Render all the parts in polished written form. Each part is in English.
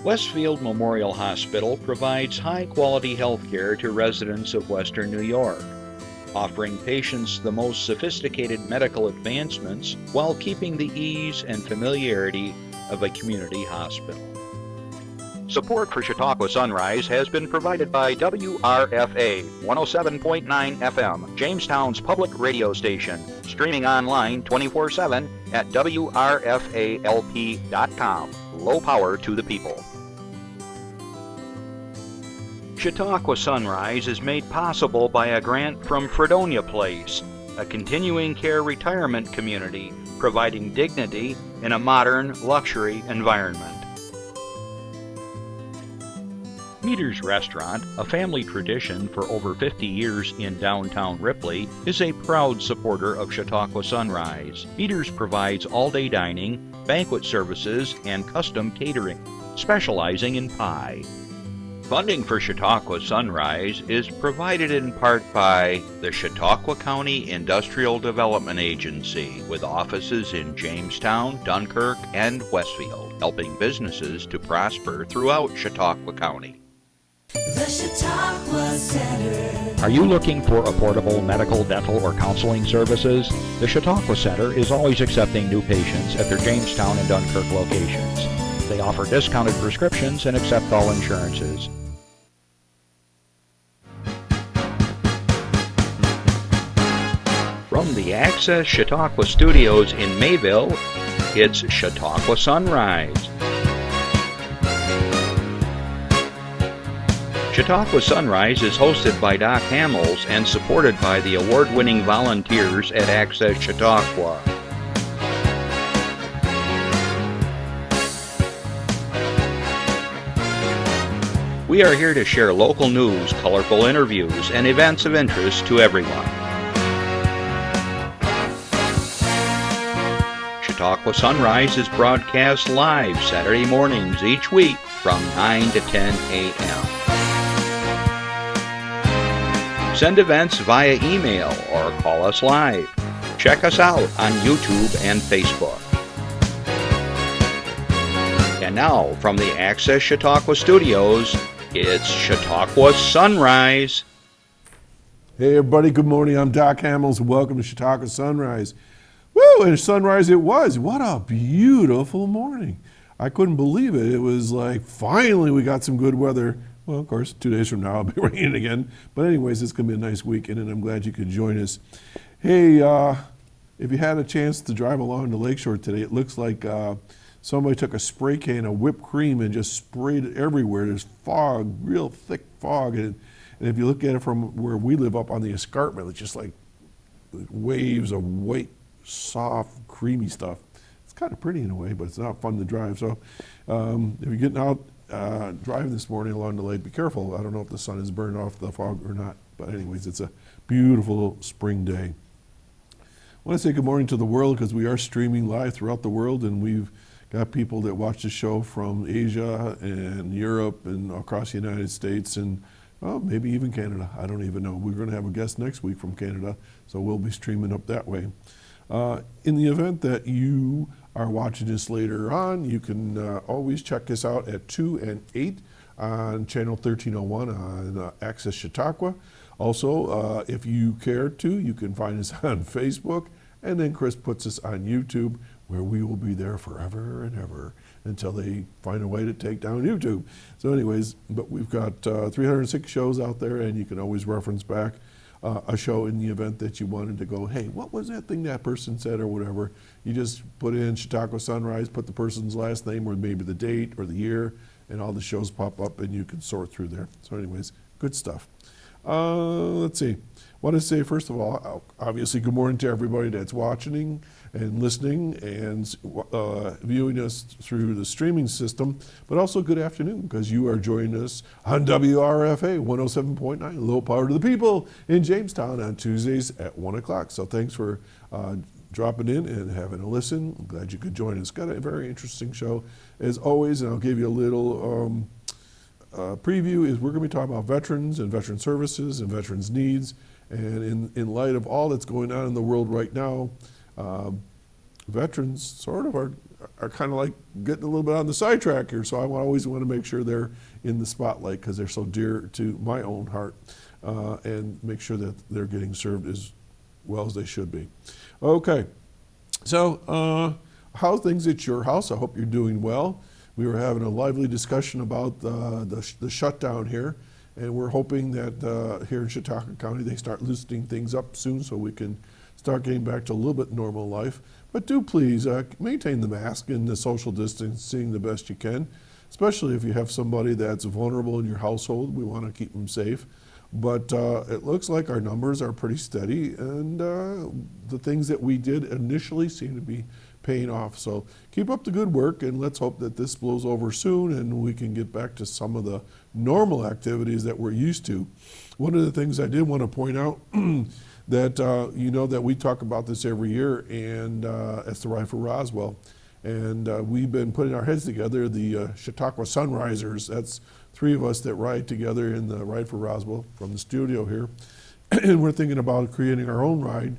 Westfield Memorial Hospital provides high-quality health care to residents of Western New York, offering patients the most sophisticated medical advancements while keeping the ease and familiarity of a community hospital. Support for Chautauqua Sunrise has been provided by WRFA 107.9 FM, Jamestown's public radio station, streaming online 24/7 at WRFA-LP.com. Low power to the people. Chautauqua Sunrise is made possible by a grant from Fredonia Place, a continuing care retirement community providing dignity in a modern luxury environment. Meter's Restaurant, a family tradition for over 50 years in downtown Ripley, is a proud supporter of Chautauqua Sunrise. Meter's provides all-day dining, banquet services, and custom catering, specializing in pie. Funding for Chautauqua Sunrise is provided in part by the Chautauqua County Industrial Development Agency, with offices in Jamestown, Dunkirk, and Westfield, helping businesses to prosper throughout Chautauqua County. The Chautauqua Center. Are you looking for affordable medical, dental, or counseling services? The Chautauqua Center is always accepting new patients at their Jamestown and Dunkirk locations. They offer discounted prescriptions and accept all insurances. From the Access Chautauqua Studios in Mayville, it's Chautauqua Sunrise. Chautauqua Sunrise is hosted by Doc Hamels and supported by the award-winning volunteers at Access Chautauqua. We are here to share local news, colorful interviews, and events of interest to everyone. Chautauqua Sunrise is broadcast live Saturday mornings each week from 9 to 10 a.m. Send events via email or call us live. Check us out on YouTube and Facebook. And now, from the Access Chautauqua Studios, it's Chautauqua Sunrise. Hey everybody, good morning. I'm Doc Hamels. Welcome to Chautauqua Sunrise. Woo, and sunrise it was. What a beautiful morning. I couldn't believe it. It was like, finally we got some good weather. Well, of course, 2 days from now, it'll be raining again. But anyways, it's going to be a nice weekend, and I'm glad you could join us. Hey, if you had a chance to drive along the lakeshore today, it looks like somebody took a spray can of whipped cream and just sprayed it everywhere. There's fog, real thick fog. And if you look at it from where we live up on the escarpment, it's just like waves of white, soft, creamy stuff. It's kind of pretty in a way, but it's not fun to drive. So if you're getting out, driving this morning along the lake, be careful. I don't know if the sun has burned off the fog or not, but anyways, it's a beautiful spring day. I want to say good morning to the world because we are streaming live throughout the world, and we've got people that watch the show from Asia and Europe and across the United States and maybe even Canada. I don't even know. We're going to have a guest next week from Canada, so we'll be streaming up that way. In the event that you are watching this later on, you can always check us out at 2 and 8 on channel 1301 on Access Chautauqua. Also, if you care to, you can find us on Facebook, and then Chris puts us on YouTube, where we will be there forever and ever until they find a way to take down YouTube. So anyways, but we've got 306 shows out there, and you can always reference back a show in the event that you wanted to go, hey, what was that thing that person said or whatever. You just put in Chautauqua Sunrise, put the person's last name or maybe the date or the year, and all the shows pop up and you can sort through there. So anyways, good stuff. Let's see. I want to say, first of all, obviously good morning to everybody that's watching and listening and viewing us through the streaming system, but also good afternoon because you are joining us on WRFA 107.9, low power to the people in Jamestown on Tuesdays at 1 o'clock. So thanks for dropping in and having a listen. I'm glad you could join us. Got a very interesting show as always, and I'll give you a little preview. Is we're going to be talking about veterans and veteran services and veterans needs. And in light of all that's going on in the world right now, veterans sort of are kind of like getting a little bit on the sidetrack here. So I always want to make sure they're in the spotlight because they're so dear to my own heart, and make sure that they're getting served as well as they should be. Okay, so how's things at your house? I hope you're doing well. We were having a lively discussion about the shutdown here, and we're hoping that here in Chautauqua County they start loosening things up soon so we can start getting back to a little bit normal life. But do please maintain the mask and the social distancing the best you can, especially if you have somebody that's vulnerable in your household. We want to keep them safe. But it looks like our numbers are pretty steady, and the things that we did initially seem to be paying off. So keep up the good work, and let's hope that this blows over soon and we can get back to some of the normal activities that we're used to. One of the things I did want to point out that you know that we talk about this every year, and it's the Ride for Roswell. And we've been putting our heads together, the Chautauqua Sunrisers. That's 3 of us that ride together in the Ride for Roswell from the studio here. And we're thinking about creating our own ride.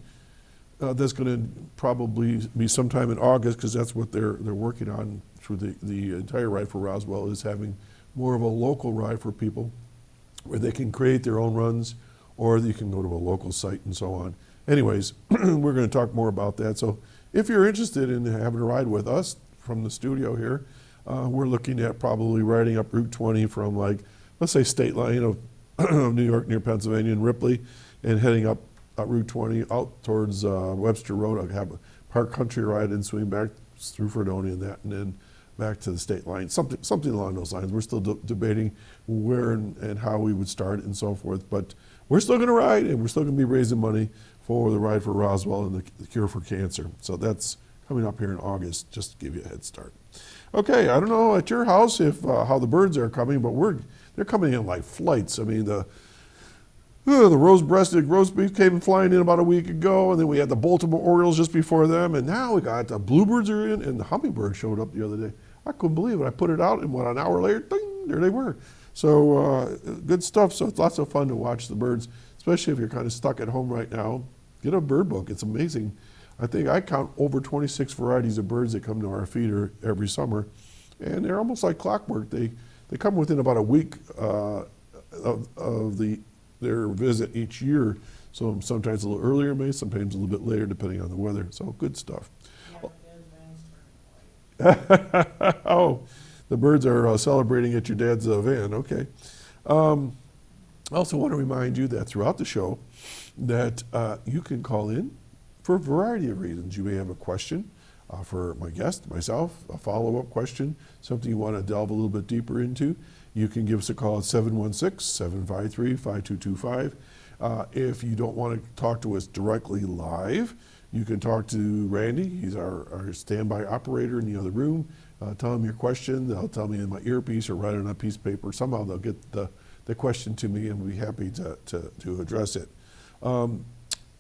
That's going to probably be sometime in August, because that's what they're working on through the entire Ride for Roswell, is having more of a local ride for people where they can create their own runs, or you can go to a local site and so on. Anyways, we're going to talk more about that. So if you're interested in having a ride with us from the studio here, we're looking at probably riding up Route 20 from, like, let's say State Line of New York near Pennsylvania and Ripley, and heading up Route 20 out towards Webster Road. I'll have a Park Country ride and swing back through Fredonia and that, and then back to the State Line, something along those lines. We're still debating where and how we would start and so forth, but we're still going to ride, and we're still going to be raising money for the Ride for Roswell and the cure for cancer. So that's coming up here in August, just to give you a head start. Okay, I don't know at your house if how the birds are coming, but they're coming in like flights. I mean, the rose-breasted grosbeak came flying in about a week ago, and then we had the Baltimore Orioles just before them, and now we got the bluebirds are in, and the hummingbird showed up the other day. I couldn't believe it. I put it out, and an hour later, ding, there they were. So good stuff. So it's lots of fun to watch the birds, especially if you're kind of stuck at home right now. Get a bird book. It's amazing. I think I count over 26 varieties of birds that come to our feeder every summer, and they're almost like clockwork. They come within about a week of their visit each year. So sometimes a little earlier, maybe sometimes a little bit later, depending on the weather. So good stuff. Oh, the birds are celebrating at your dad's van. Okay. I also want to remind you that throughout the show that you can call in for a variety of reasons. You may have a question for my guest, myself, a follow-up question, something you want to delve a little bit deeper into. You can give us a call at 716-753-5225. If you don't want to talk to us directly live, you can talk to Randy. He's our standby operator in the other room. Tell him your question. They'll tell me in my earpiece or write it on a piece of paper. Somehow they'll get the question to me, and we'll be happy to address it.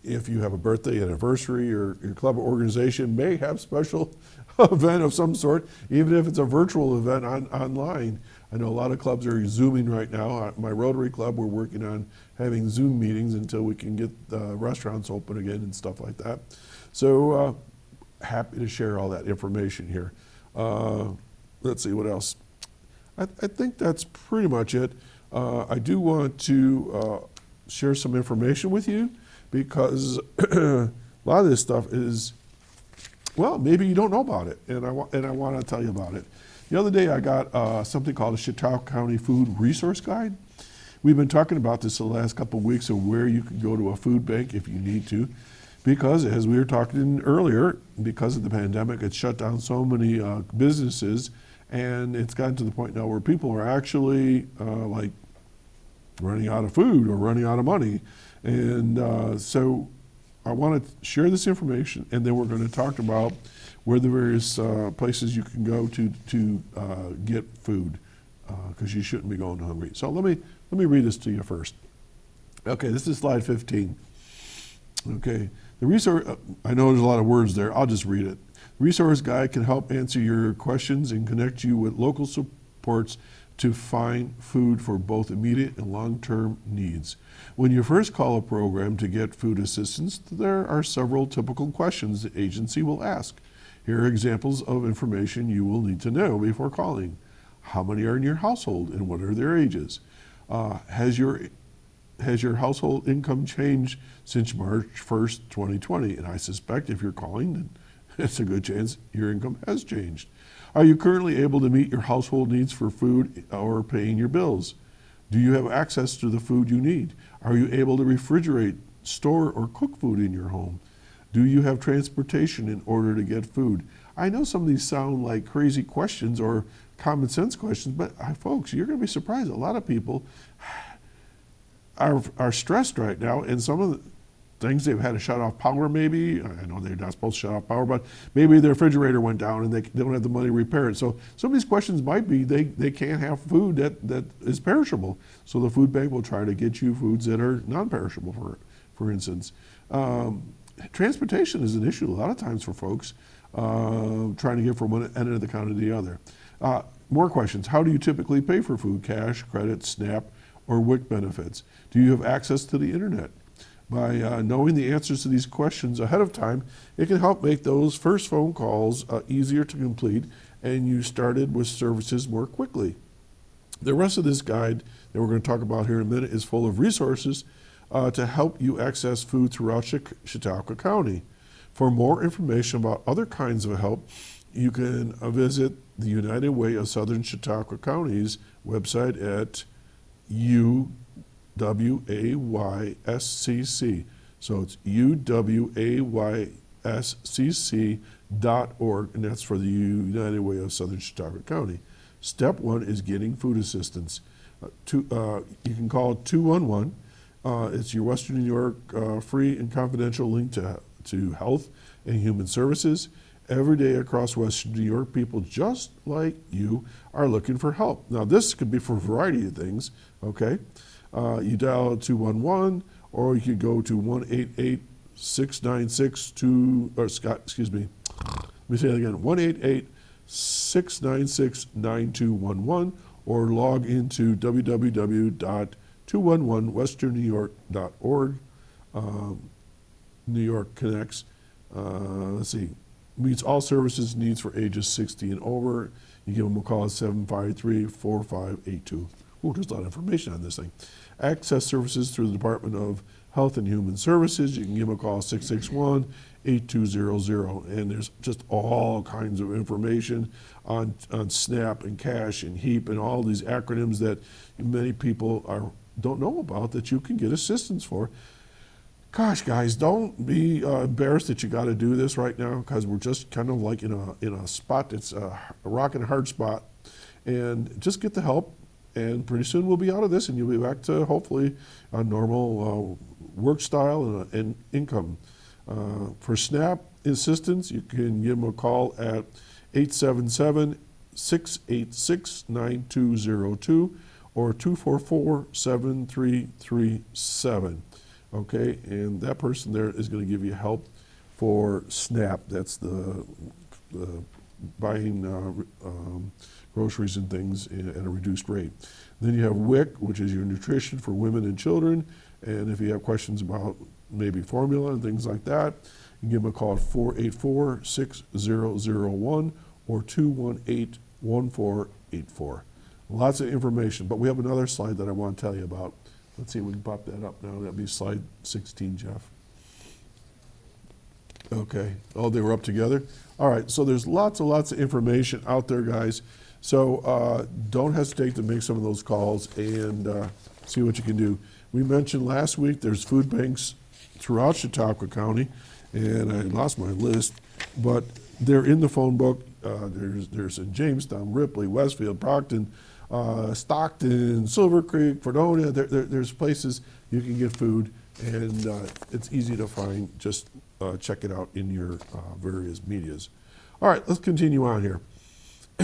If you have a birthday, anniversary, or your club or organization may have special event of some sort, even if it's a virtual event online. I know a lot of clubs are Zooming right now. My Rotary Club, we're working on having Zoom meetings until we can get restaurants open again and stuff like that. So happy to share all that information here. Let's see what else. I think that's pretty much it. I do want to share some information with you, because a lot of this stuff is, well, maybe you don't know about it, and I want to tell you about it. The other day I got something called a Chautauqua County Food Resource Guide. We've been talking about this the last couple of weeks of where you can go to a food bank if you need to, because as we were talking earlier, because of the pandemic, it's shut down so many businesses, and it's gotten to the point now where people are actually like running out of food or running out of money. And so I want to share this information, and then we're going to talk about where the various places you can go to get food, because you shouldn't be going hungry. So let me read this to you first. Okay, this is slide 15. Okay, the resource, I know there's a lot of words there, I'll just read it. The resource guide can help answer your questions and connect you with local supports to find food for both immediate and long-term needs. When you first call a program to get food assistance, there are several typical questions the agency will ask. Here are examples of information you will need to know before calling. How many are in your household and what are their ages? Has your household income changed since March 1st, 2020? And I suspect if you're calling, then it's a good chance your income has changed. Are you currently able to meet your household needs for food or paying your bills? Do you have access to the food you need? Are you able to refrigerate, store, or cook food in your home? Do you have transportation in order to get food? I know some of these sound like crazy questions or common sense questions, but folks, you're going to be surprised. A lot of people are stressed right now, and some of the things they've had to shut off power maybe. I know they're not supposed to shut off power, but maybe their refrigerator went down and they don't have the money to repair it. So some of these questions might be they can't have food that is perishable. So the food bank will try to get you foods that are non-perishable, for instance. Transportation is an issue a lot of times for folks trying to get from one end of the county to the other. More questions. How do you typically pay for food? Cash, credit, SNAP, or WIC benefits? Do you have access to the internet? By knowing the answers to these questions ahead of time, it can help make those first phone calls easier to complete and you started with services more quickly. The rest of this guide that we're going to talk about here in a minute is full of resources to help you access food throughout Chautauqua County. For more information about other kinds of help, you can visit the United Way of Southern Chautauqua County's website at UWAYSCC. So it's UWAYSCC.org, and that's for the United Way of Southern Chautauqua County. Step 1 is getting food assistance. You can call 211. It's your Western New York free and confidential link to health and human services. Every day across Western New York, people just like you are looking for help. Now, this could be for a variety of things, okay? You dial 211, or you could go to 1-888-696-2, or excuse me, let me say that again, 1-888-696-9211, or log into www.211westernnewyork.org. New York Connects, let's see, meets all services needs for ages 60 and over. You give them a call at 753-4582. Oh, there's a lot of information on this thing. Access services through the Department of Health and Human Services. You can give them a call 661-8200. And there's just all kinds of information on SNAP and CASH and HEAP and all these acronyms that many people don't know about that you can get assistance for. Gosh, guys, don't be embarrassed that you got to do this right now, because we're just kind of like in a spot that's a rock and a hard spot. And just get the help, and pretty soon we'll be out of this, and you'll be back to hopefully a normal work style and income. For SNAP assistance, you can give them a call at 877-686-9202 or 244-7337. Okay, and that person there is going to give you help for SNAP. That's the buying groceries and things at a reduced rate. Then you have WIC, which is your nutrition for women and children. And if you have questions about maybe formula and things like that, you can give them a call at 484-6001 or 218-1484. Lots of information, but we have another slide that I want to tell you about. Let's see if we can pop that up now. That'd be slide 16, Jeff. Okay. Oh, they were up together? All right. So there's lots of information out there, guys. So don't hesitate to make some of those calls and see what you can do. We mentioned last week there's food banks throughout Chautauqua County, and I lost my list, but they're in the phone book. There's in Jamestown, Ripley, Westfield, Procton, Stockton, Silver Creek, Fredonia. There's places you can get food, and it's easy to find. Just check it out in your various medias. All right, let's continue on here.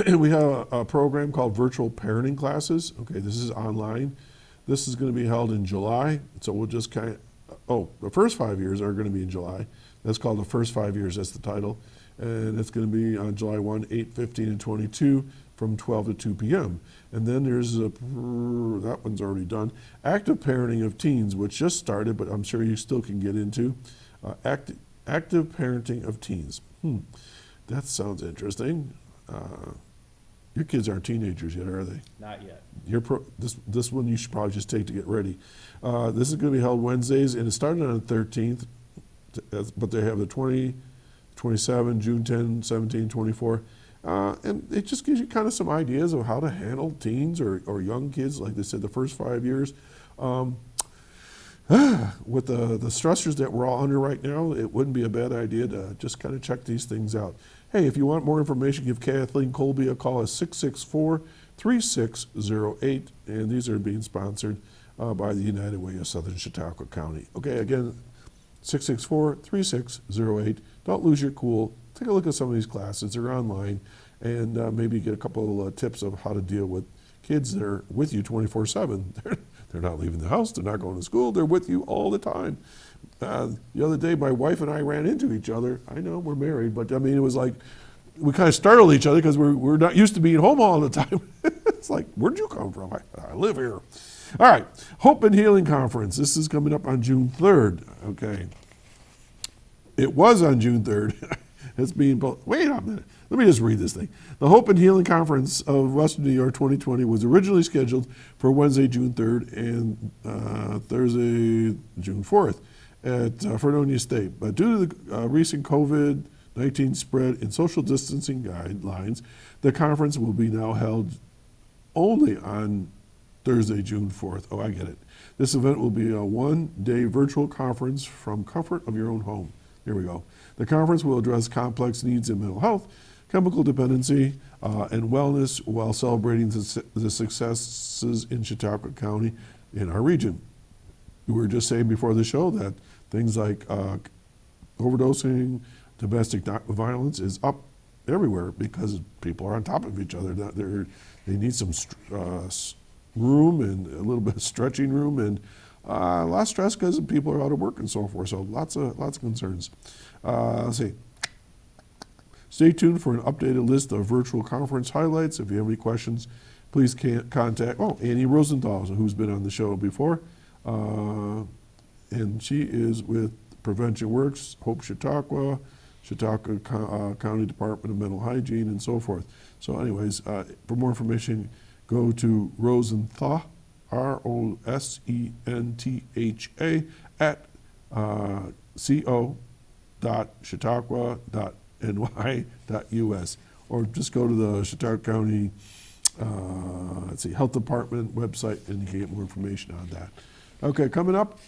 We have a program called Virtual Parenting Classes. Okay, this is online. This is going to be held in July, so we'll just the first 5 years are going to be in July. That's called the first 5 years, that's the title. And it's going to be on July 1, 8, 15, and 22 from 12 to 2 p.m. And then there's that one's already done. Active Parenting of Teens, which just started, but I'm sure you still can get into. Active Parenting of Teens. That sounds interesting. Your kids aren't teenagers yet, are they? Not yet. This one you should probably just take to get ready. This is going to be held Wednesdays, and it started on the 13th, but they have the 20, 27, June 10, 17, 24. And it just gives you kind of some ideas of how to handle teens or young kids, like they said, the first 5 years. With the stressors that we're all under right now, it wouldn't be a bad idea to just kind of check these things out. Hey, if you want more information, give Kathleen Colby a call at 664-3608, and these are being sponsored by the United Way of Southern Chautauqua County. Okay, again, 664-3608. Don't lose your cool. Take a look at some of these classes. They're online, and maybe get a couple of tips of how to deal with kids that are with you 24/7. They're not leaving the house. They're not going to school. They're with you all the time. The other day, my wife and I ran into each other. I know we're married, but I mean, it was like we kind of startled each other because we're not used to being home all the time. It's like, where'd you come from? I live here. All right, Hope and Healing Conference. This is coming up on June 3rd. Okay. It was on June 3rd. It's being, wait a minute. Let me just read this thing. The Hope and Healing Conference of Western New York 2020 was originally scheduled for Wednesday, June 3rd and Thursday, June 4th at Fredonia State. But due to the recent COVID-19 spread and social distancing guidelines, the conference will be now held only on Thursday, June 4th. Oh, I get it. This event will be a one-day virtual conference from comfort of your own home. Here we go. The conference will address complex needs in mental health, chemical dependency, and wellness while celebrating the successes in Chautauqua County in our region. We were just saying before the show that things like overdosing, domestic violence is up everywhere because people are on top of each other. They need some room and a little bit of stretching room and a lot of stress because people are out of work and so forth. So lots of concerns. Let's see. Stay tuned for an updated list of virtual conference highlights. If you have any questions, please contact Annie Rosenthal, who's been on the show before, and she is with Prevention Works, Hope Chautauqua, Chautauqua County Department of Mental Hygiene, and so forth. So, anyways, for more information, go to Rosenthal, ROSENTHA at co.chautauqua.ny.us, or just go to the Chautauqua County Health Department website and you can get more information on that. Okay, coming up,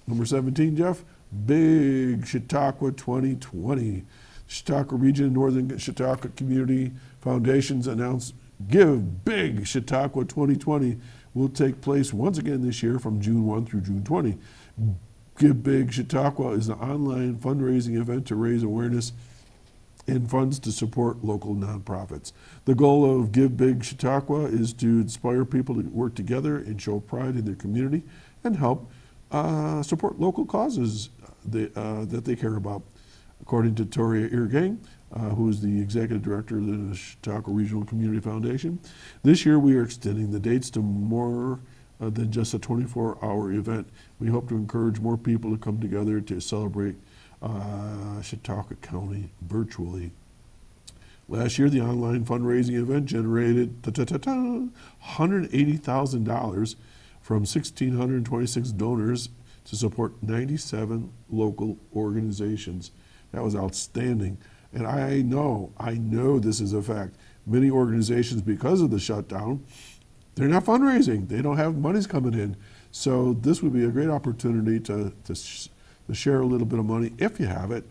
number 17, Jeff, Big Chautauqua 2020. Chautauqua Region Northern Chautauqua Community Foundations announced Give Big Chautauqua 2020 will take place once again this year from June 1 through June 20. Give Big Chautauqua is an online fundraising event to raise awareness and funds to support local nonprofits. The goal of Give Big Chautauqua is to inspire people to work together and show pride in their community and help support local causes that they care about. According to Toria Irgang, who is the executive director of the Chautauqua Regional Community Foundation, this year we are extending the dates to more than just a 24-hour event. We hope to encourage more people to come together to celebrate Chautauqua County virtually. Last year, the online fundraising event generated $180,000 from 1,626 donors to support 97 local organizations. That was outstanding. And I know this is a fact. Many organizations, because of the shutdown, they're not fundraising. They don't have monies coming in. So this would be a great opportunity to share a little bit of money, if you have it,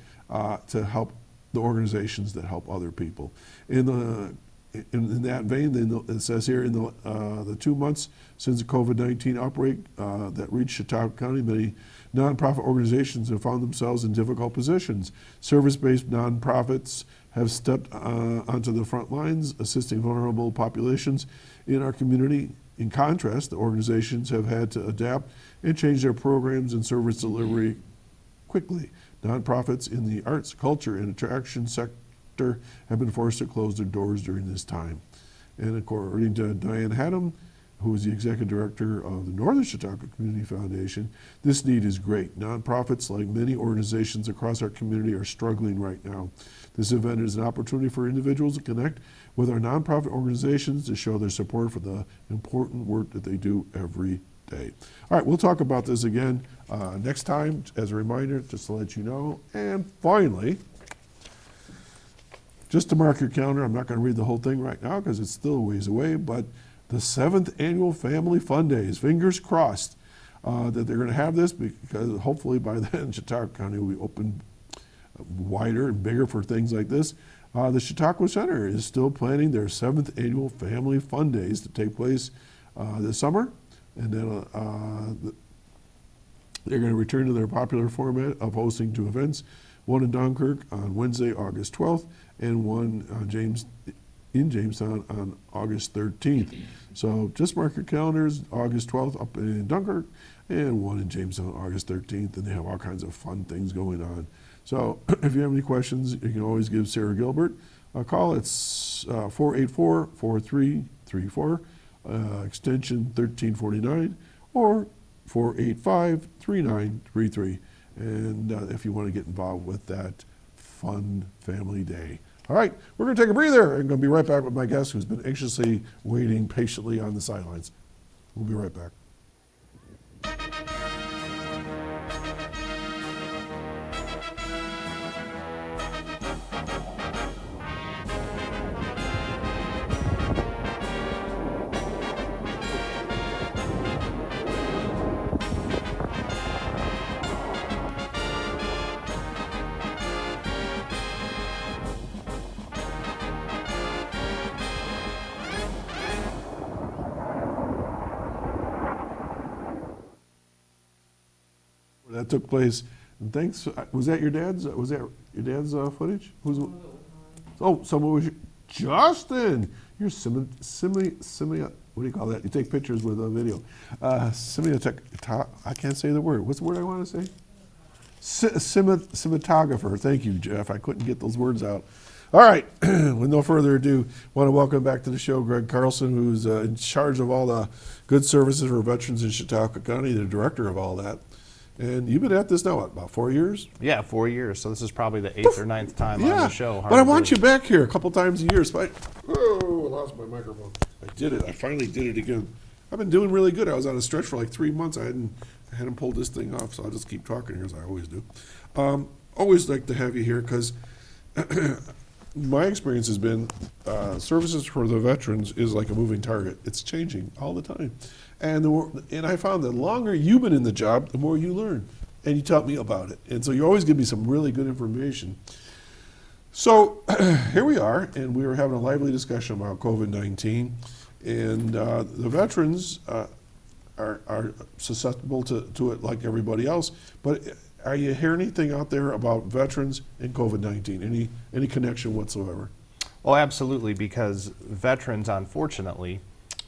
to help the organizations that help other people. In that vein, it says here, in the 2 months since the COVID-19 outbreak that reached Chautauqua County, many nonprofit organizations have found themselves in difficult positions. Service-based nonprofits have stepped onto the front lines, assisting vulnerable populations in our community. In contrast, the organizations have had to adapt and change their programs and service delivery quickly. Nonprofits in the arts, culture, and attraction sector have been forced to close their doors during this time. And according to Diane Haddam, who is the executive director of the Northern Chautauqua Community Foundation. This need is great. Nonprofits, like many organizations across our community, are struggling right now. This event is an opportunity for individuals to connect with our nonprofit organizations to show their support for the important work that they do every day. All right, we'll talk about this again next time as a reminder, just to let you know. And finally, just to mark your calendar, I'm not going to read the whole thing right now because it's still a ways away, but the 7th Annual Family Fun Days, fingers crossed that they're going to have this, because hopefully by then Chautauqua County will be open wider and bigger for things like this. The Chautauqua Center is still planning their 7th Annual Family Fun Days to take place this summer, and then they're going to return to their popular format of hosting 2 events, one in Dunkirk on Wednesday, August 12th, and one in Jamestown on August 13th. So just mark your calendars, August 12th up in Dunkirk, and one in Jamestown, August 13th, and they have all kinds of fun things going on. So if you have any questions, you can always give Sarah Gilbert a call. It's 484-4334, extension 1349, or 485-3933. And if you want to get involved with that fun family day. All right, we're going to take a breather and going to be right back with my guest who's been anxiously waiting patiently on the sidelines. We'll be right back. That took place. And thanks. Was that your dad's? Was that your dad's footage? Who's? Oh, someone was. Justin, you're what do you call that? You take pictures with a video. I can't say the word. What's the word I want to say? Cinematographer. Thank you, Jeff. I couldn't get those words out. All right. With no further ado, I want to welcome back to the show Greg Carlson, who's in charge of all the good services for veterans in Chautauqua County, the director of all that. And you've been at this now, what, about 4 years? Yeah, 4 years. So this is probably the 8th or 9th time on the show. But I want you back here a couple times a year. So I lost my microphone. I did it. I finally did it again. I've been doing really good. I was on a stretch for like 3 months. I hadn't pulled this thing off, so I'll just keep talking here as I always do. Always like to have you here because my experience has been services for the veterans is like a moving target. It's changing all the time. And I found the longer you've been in the job, the more you learn. And you taught me about it. And so you always give me some really good information. So here we are, and we were having a lively discussion about COVID-19. And the veterans are susceptible to it like everybody else. But are you hearing anything out there about veterans and COVID-19? Any connection whatsoever? Oh, absolutely, because veterans, unfortunately,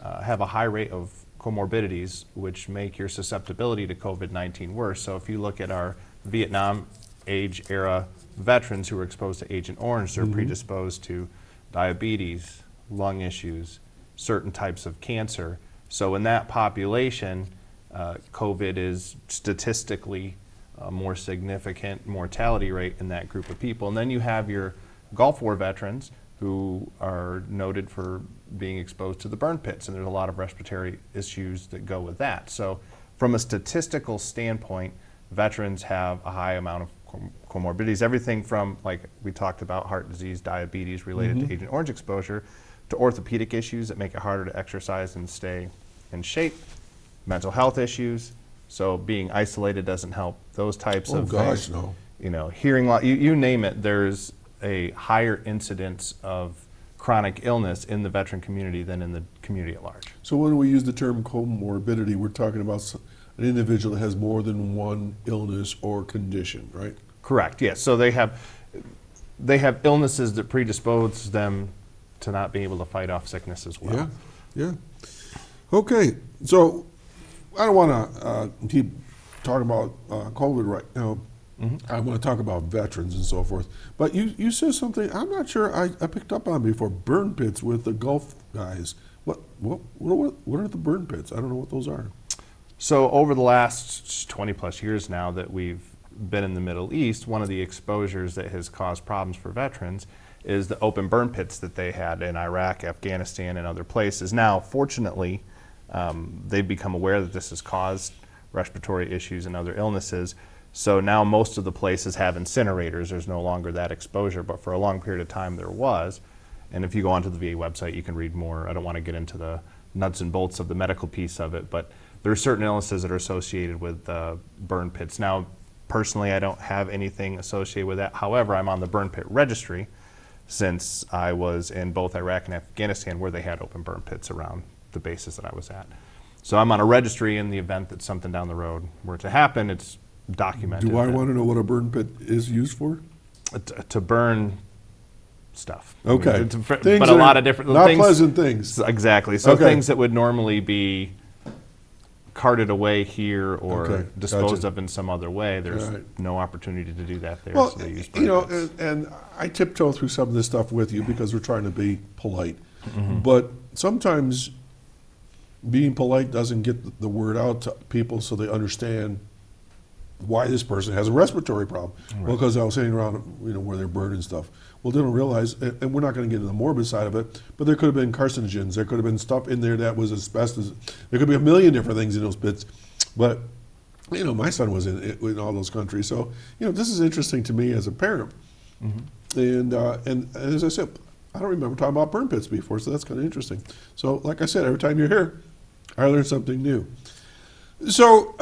have a high rate of comorbidities, which make your susceptibility to COVID-19 worse. So if you look at our Vietnam age era veterans who were exposed to Agent Orange, they're predisposed to diabetes, lung issues, certain types of cancer. So in that population, COVID is statistically a more significant mortality rate in that group of people. And then you have your Gulf War veterans who are noted for being exposed to the burn pits, and there's a lot of respiratory issues that go with that. So from a statistical standpoint, veterans have a high amount of comorbidities, everything from, like we talked about, heart disease, diabetes related to Agent Orange exposure, to orthopedic issues that make it harder to exercise and stay in shape, mental health issues, so being isolated doesn't help, those types of things. No. You know, hearing loss, you name it, there's a higher incidence of chronic illness in the veteran community than in the community at large. So when we use the term comorbidity, we're talking about an individual that has more than one illness or condition, right? Correct, yes. So they have illnesses that predispose them to not being able to fight off sickness as well. Yeah. Okay, so I don't want to keep talking about COVID right now. I want to talk about veterans and so forth. But you said something I'm not sure I picked up on before, burn pits with the Gulf guys. What are the burn pits? I don't know what those are. So over the last 20 plus years now that we've been in the Middle East, one of the exposures that has caused problems for veterans is the open burn pits that they had in Iraq, Afghanistan, and other places. Now, fortunately, they've become aware that this has caused respiratory issues and other illnesses. So now most of the places have incinerators. There's no longer that exposure, but for a long period of time there was. And if you go onto the VA website, you can read more. I don't want to get into the nuts and bolts of the medical piece of it, but there are certain illnesses that are associated with burn pits. Now, personally, I don't have anything associated with that. However, I'm on the burn pit registry since I was in both Iraq and Afghanistan where they had open burn pits around the bases that I was at. So I'm on a registry in the event that something down the road were to happen, it's documented. Do I want to know what a burn pit is used for? To burn stuff. Okay. I mean, Things but that a lot are of different not things. pleasant things. Exactly. So Okay. things that would normally be carted away here or Okay, disposed gotcha. of in some other way, there's Right. no opportunity to do that there. Well, so they use you know, burn pits. and I tiptoe through some of this stuff with you because we're trying to be polite. Mm-hmm. But sometimes being polite doesn't get the word out to people so they understand why this person has a respiratory problem. Well, because I was sitting around, you know, where they're burning stuff. Well, they don't realize, and we're not going to get into the morbid side of it, but there could have been carcinogens. There could have been stuff in there that was asbestos. There could be a million different things in those pits. But, you know, my son was in all those countries. So, you know, this is interesting to me as a parent. And as I said, I don't remember talking about burn pits before, so that's kind of interesting. So, like I said, every time you're here, I learn something new. So,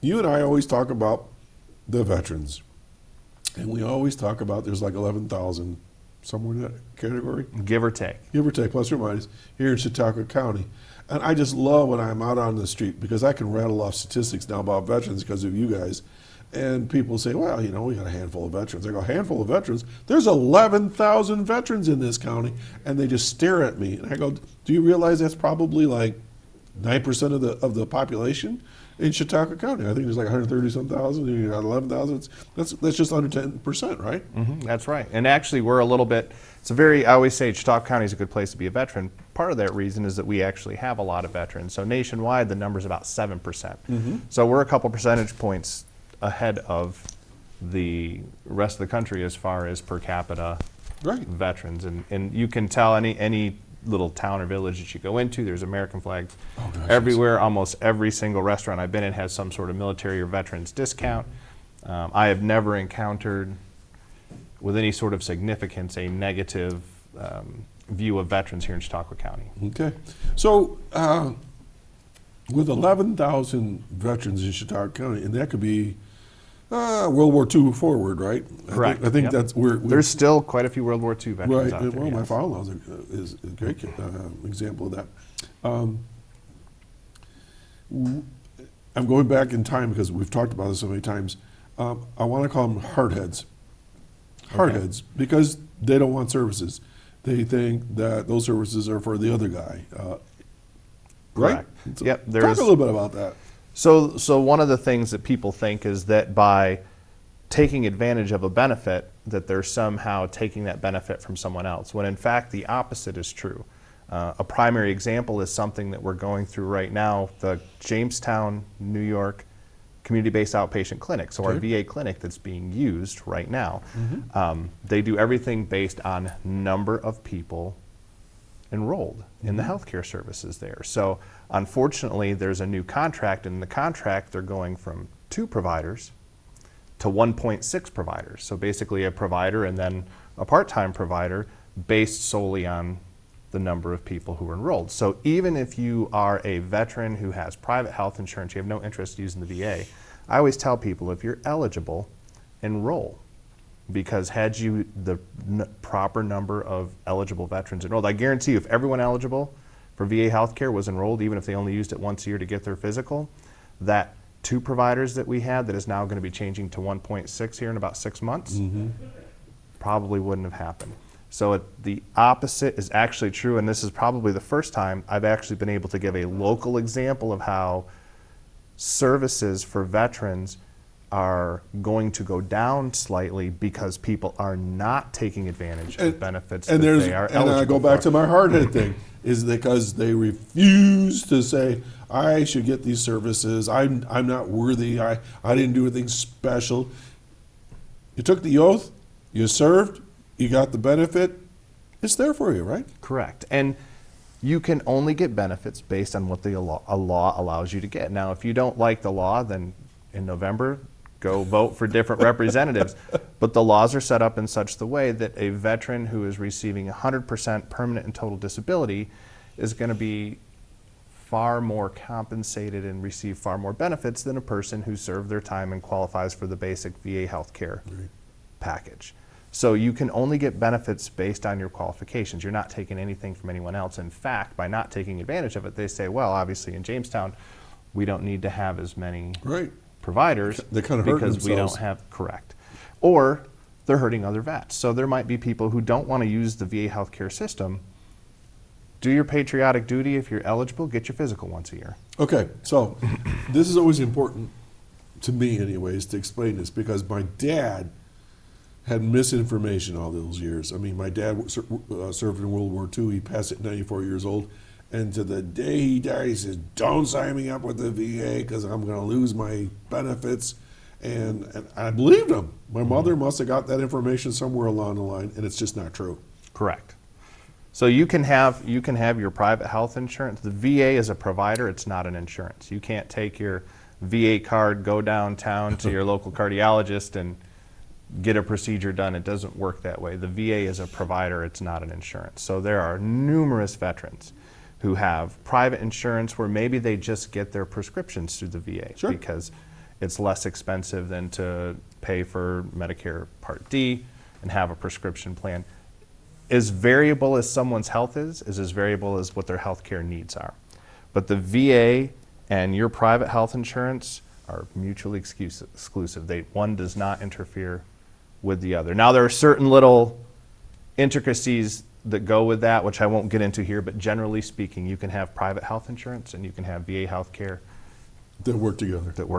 you and I always talk about the veterans. And we always talk about there's like 11,000 somewhere in that category. Give or take. Give or take, plus or minus, here in Chautauqua County. And I just love when I'm out on the street because I can rattle off statistics now about veterans because of you guys. And people say, well, you know, we got a handful of veterans. I go, a handful of veterans? There's 11,000 veterans in this county. And they just stare at me. And I go, do you realize that's probably like 9% of the population in Chautauqua County? I think there's like 130-some thousand. You got 11,000. That's just under 10%, right? That's right. And actually, we're a little bit, I always say Chautauqua County is a good place to be a veteran. Part of that reason is that we actually have a lot of veterans. So nationwide, the number's about 7%. So we're a couple percentage points ahead of the rest of the country as far as per capita veterans. And you can tell any little town or village that you go into, there's American flags everywhere. Almost every single restaurant I've been in has some sort of military or veterans discount. I have never encountered, with any sort of significance, a negative view of veterans here in Chautauqua County. Okay. So with 11,000 veterans in Chautauqua County, and that could be World War II forward, right? Correct. I think Yep. that's where There's still quite a few World War II veterans right. out there. Well, my yes. father-in-law is a great example of that. I'm going back in time because we've talked about this so many times. I want to call them hardheads. Hardheads, because they don't want services. They think that those services are for the other guy. Right? Correct. So Yep, talk a little bit about that. So one of the things that people think is that by taking advantage of a benefit, that they're somehow taking that benefit from someone else, when in fact the opposite is true. A primary example is something that we're going through right now, the Jamestown, New York community-based outpatient clinic, so our VA clinic that's being used right now. They do everything based on number of people enrolled in the healthcare services there. So unfortunately, there's a new contract, and in the contract they're going from 2 providers to 1.6 providers. So basically a provider and then a part-time provider based solely on the number of people who are enrolled. So even if you are a veteran who has private health insurance, you have no interest using the VA, I always tell people, if you're eligible, enroll. Because had you the proper number of eligible veterans enrolled, I guarantee you if everyone eligible for VA healthcare was enrolled, even if they only used it once a year to get their physical, that 2 providers that we had that is now going to be changing to 1.6 here in about 6 months, probably wouldn't have happened. So the opposite is actually true, and this is probably the first time I've actually been able to give a local example of how services for veterans are going to go down slightly because people are not taking advantage of benefits that they are eligible And I go back for. to my hardhead thing. Is it because they refuse to say, I should get these services, I'm not worthy, I didn't do anything special? You took the oath, you served, you got the benefit, it's there for you, right? Correct. And you can only get benefits based on what a law allows you to get. Now, if you don't like the law, then in November, go vote for different representatives. But the laws are set up in such the way that a veteran who is receiving 100% permanent and total disability is going to be far more compensated and receive far more benefits than a person who served their time and qualifies for the basic VA health care package. So you can only get benefits based on your qualifications. You're not taking anything from anyone else. In fact, by not taking advantage of it, they say, well, obviously in Jamestown, we don't need to have as many providers They kind of hurt because we themselves. don't have, correct. Or they're hurting other vets. So there might be people who don't want to use the VA healthcare system. Do your patriotic duty. If you're eligible, get your physical once a year. Okay, so this is always important to me anyways to explain this, because my dad had misinformation all those years. I mean, my dad served in World War II. He passed at 94 years old. And to the day he died, he says, don't sign me up with the VA because I'm going to lose my benefits. And I believed him. My mother must have got that information somewhere along the line, and it's just not true. Correct. So you can have your private health insurance. The VA is a provider. It's not an insurance. You can't take your VA card, go downtown to your local cardiologist and get a procedure done. It doesn't work that way. The VA is a provider. It's not an insurance. So there are numerous veterans who have private insurance where maybe they just get their prescriptions through the VA because it's less expensive than to pay for Medicare Part D and have a prescription plan. As variable as someone's health is as variable as what their health care needs are. But the VA and your private health insurance are mutually exclusive. One does not interfere with the other. Now, there are certain little intricacies that go with that, which I won't get into here, but generally speaking, you can have private health insurance and you can have VA health care That work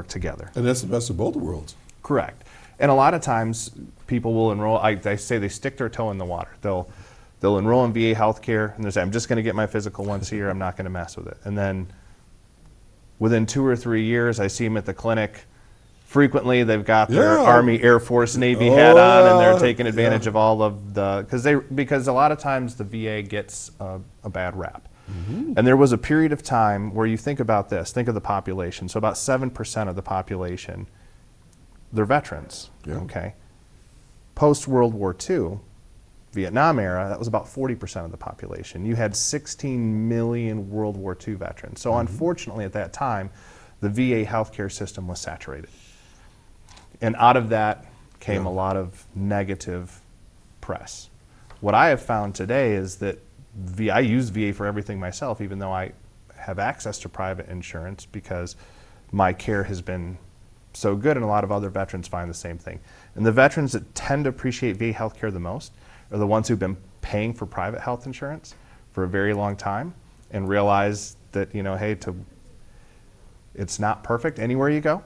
together. And that's the best of both worlds. Correct. And a lot of times people will enroll, I say they stick their toe in the water. They'll enroll in VA health care and they say, I'm just going to get my physical once a year, I'm not going to mess with it. And then within 2 or 3 years, I see them at the clinic. Frequently, they've got their Army, Air Force, Navy hat on, and they're taking advantage of all of the, because a lot of times the VA gets a bad rap. And there was a period of time where you think about this, think of the population. So about 7% of the population, they're veterans, okay? Post-World War II, Vietnam era, that was about 40% of the population. You had 16 million World War II veterans. So unfortunately at that time, the VA healthcare system was saturated. And out of that came a lot of negative press. What I have found today is that I use VA for everything myself, even though I have access to private insurance because my care has been so good, and a lot of other veterans find the same thing. And the veterans that tend to appreciate VA healthcare the most are the ones who've been paying for private health insurance for a very long time and realize that, hey, it's not perfect anywhere you go.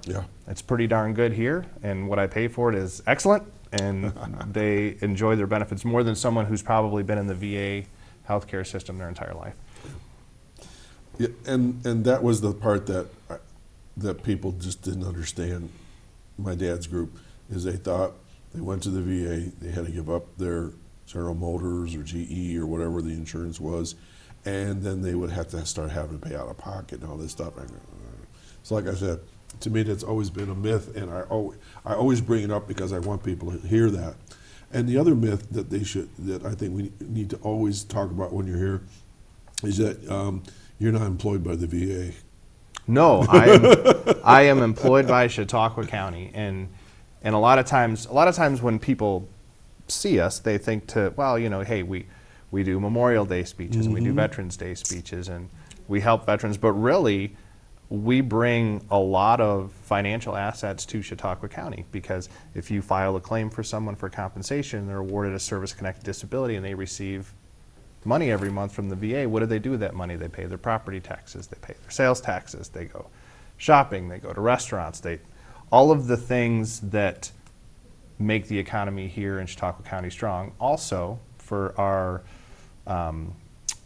It's pretty darn good here, and what I pay for it is excellent, and they enjoy their benefits more than someone who's probably been in the VA healthcare system their entire life. Yeah, and that was the part that people just didn't understand. My dad's group is they thought they went to the VA, they had to give up their General Motors or GE or whatever the insurance was, and then they would have to start having to pay out of pocket and all this stuff. So like I said, to me that's always been a myth, and I always bring it up because I want people to hear that. And the other myth that I think we need to always talk about when you're here is that you're not employed by the VA. No, I am employed by Chautauqua County, and a lot of times when people see us, they think hey, we do Memorial Day speeches and we do Veterans Day speeches and we help veterans, but really we bring a lot of financial assets to Chautauqua County, because if you file a claim for someone for compensation, they're awarded a service-connected disability and they receive money every month from the VA. What do they do with that money? They pay their property taxes, they pay their sales taxes, they go shopping, they go to restaurants, all of the things that make the economy here in Chautauqua County strong. Also, for our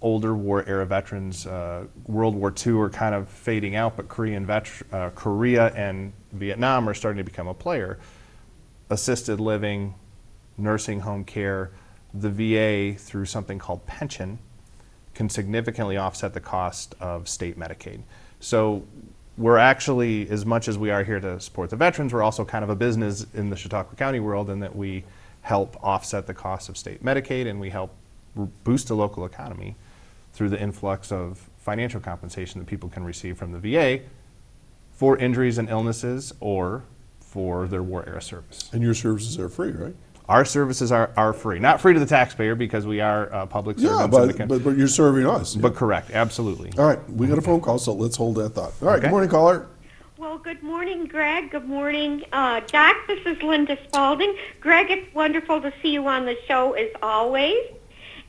older war era veterans, World War II are kind of fading out, but Korea and Vietnam are starting to become a player. Assisted living, nursing home care, the VA through something called pension can significantly offset the cost of state Medicaid. So we're actually, as much as we are here to support the veterans, we're also kind of a business in the Chautauqua County world in that we help offset the cost of state Medicaid, and we help boost the local economy through the influx of financial compensation that people can receive from the VA for injuries and illnesses or for their war era service. And your services are free, right? Our services are free. Not free to the taxpayer because we are public servants. Yeah, but you're serving us. But correct, absolutely. All right, we got a phone call, so let's hold that thought. All right, Okay. Good morning, caller. Well, good morning, Greg. Good morning, Doc. This is Linda Spalding. Greg, it's wonderful to see you on the show as always.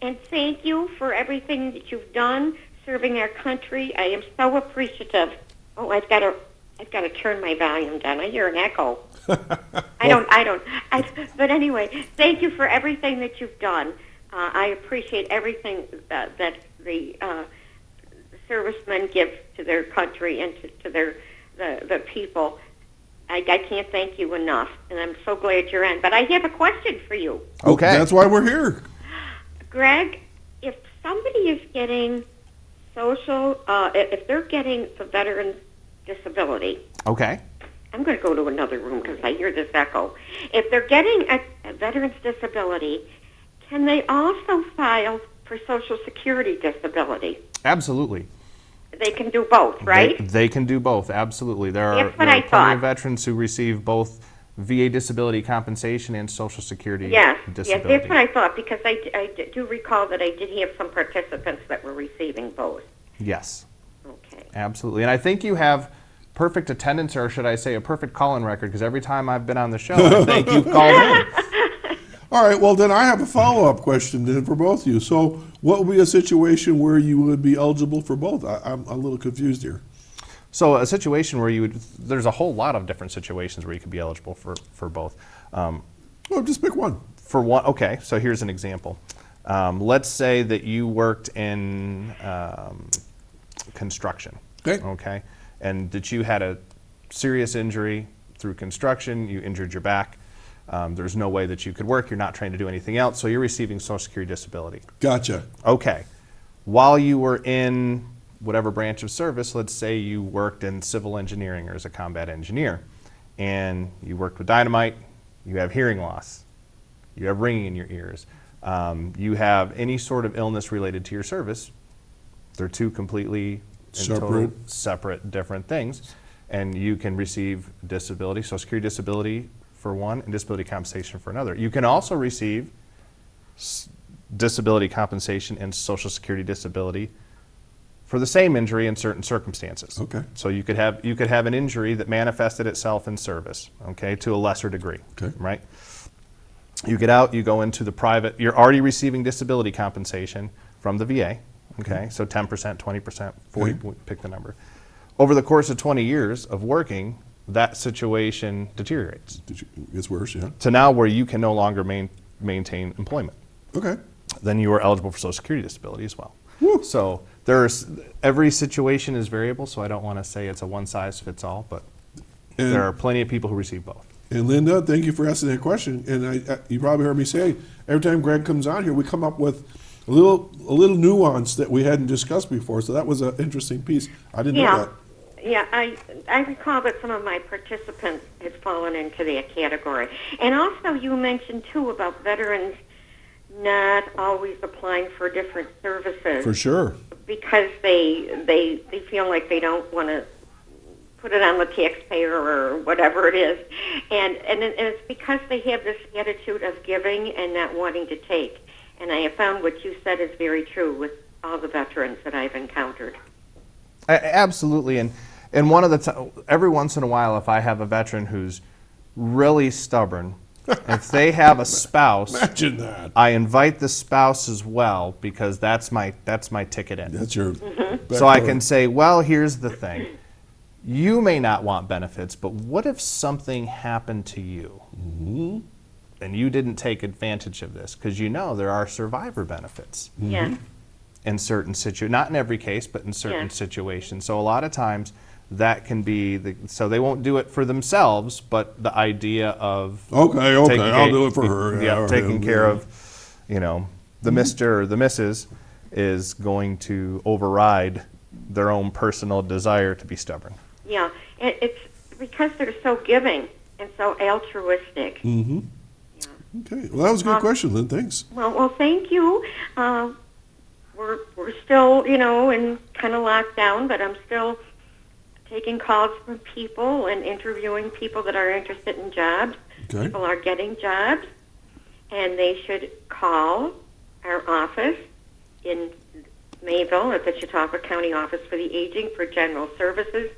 And thank you for everything that you've done serving our country. I am so appreciative. Oh, I've got to turn my volume down. I hear an echo. But anyway, thank you for everything that you've done. I appreciate everything that the servicemen give to their country and to the people. I can't thank you enough, and I'm so glad you're in. But I have a question for you. Okay. That's why we're here. Greg, if somebody is getting if they're getting the veteran's disability, Okay. I'm going to go to another room because I hear this echo. If they're getting a veteran's disability, can they also file for Social Security disability? Absolutely. They can do both, right? They can do both, absolutely. There are That's what I plenty thought. of veterans who receive both VA disability compensation and Social Security Yes, disability. that's what I thought because I do recall that I did have some participants that were receiving both. Yes, Okay. absolutely. And I think you have perfect attendance, or should I say a perfect call-in record, because every time I've been on the show, I think you've called in. All right, well, then I have a follow-up question then for both of you. So what would be a situation where you would be eligible for both? I'm a little confused here. So a situation where there's a whole lot of different situations where you could be eligible for both. Well, just pick one. For one, okay, so here's an example. Let's say that you worked in construction. Okay. And that you had a serious injury through construction, you injured your back. There's no way that you could work, you're not trained to do anything else, so you're receiving Social Security disability. Gotcha. Okay. While you were in whatever branch of service, let's say you worked in civil engineering or as a combat engineer, and you worked with dynamite, you have hearing loss, you have ringing in your ears, you have any sort of illness related to your service, they're two completely separate, different things, and you can receive disability, Social Security disability for one, and disability compensation for another. You can also receive disability compensation and Social Security disability for the same injury in certain circumstances. Okay. So you could have an injury that manifested itself in service, okay, to a lesser degree. Okay. Right? You get out, you go into the private, you're already receiving disability compensation from the VA, okay? So 10%, 20%, 40%, pick the number. Over the course of 20 years of working, that situation deteriorates. It's worse, yeah. To now where you can no longer maintain employment. Okay. Then you are eligible for Social Security disability as well. Woo. So every situation is variable, so I don't want to say it's a one-size-fits-all, but there are plenty of people who receive both. And Linda, thank you for asking that question. And you probably heard me say, every time Greg comes on here, we come up with a little nuance that we hadn't discussed before. So that was an interesting piece. I didn't know that. Yeah, I recall that some of my participants had fallen into that category. And also you mentioned, too, about veterans not always applying for different services. For sure. Because they feel like they don't want to put it on the taxpayer or whatever it is. And it's because they have this attitude of giving and not wanting to take. And I have found what you said is very true with all the veterans that I've encountered. Absolutely. And one of the every once in a while, if I have a veteran who's really stubborn, if they have a spouse, Imagine that. I invite the spouse as well because that's my ticket in. That's your. So I can say, well, here's the thing. You may not want benefits, but what if something happened to you and you didn't take advantage of this? Because you know there are survivor benefits. Yeah. in certain situations, not in every case, but in certain situations. So a lot of times that can be, so they won't do it for themselves, but the idea of Okay, I'll do it for her. Yeah, taking care of, the Mr. or the Mrs. is going to override their own personal desire to be stubborn. Yeah, it's because they're so giving and so altruistic. Mm-hmm. Yeah. Okay, well, that was a good question, Lynn. Thanks. Well, thank you. We're still, in kind of lockdown, but I'm still taking calls from people and interviewing people that are interested in jobs. Okay. People are getting jobs, and they should call our office in Mayville at the Chautauqua County Office for the Aging for General Services,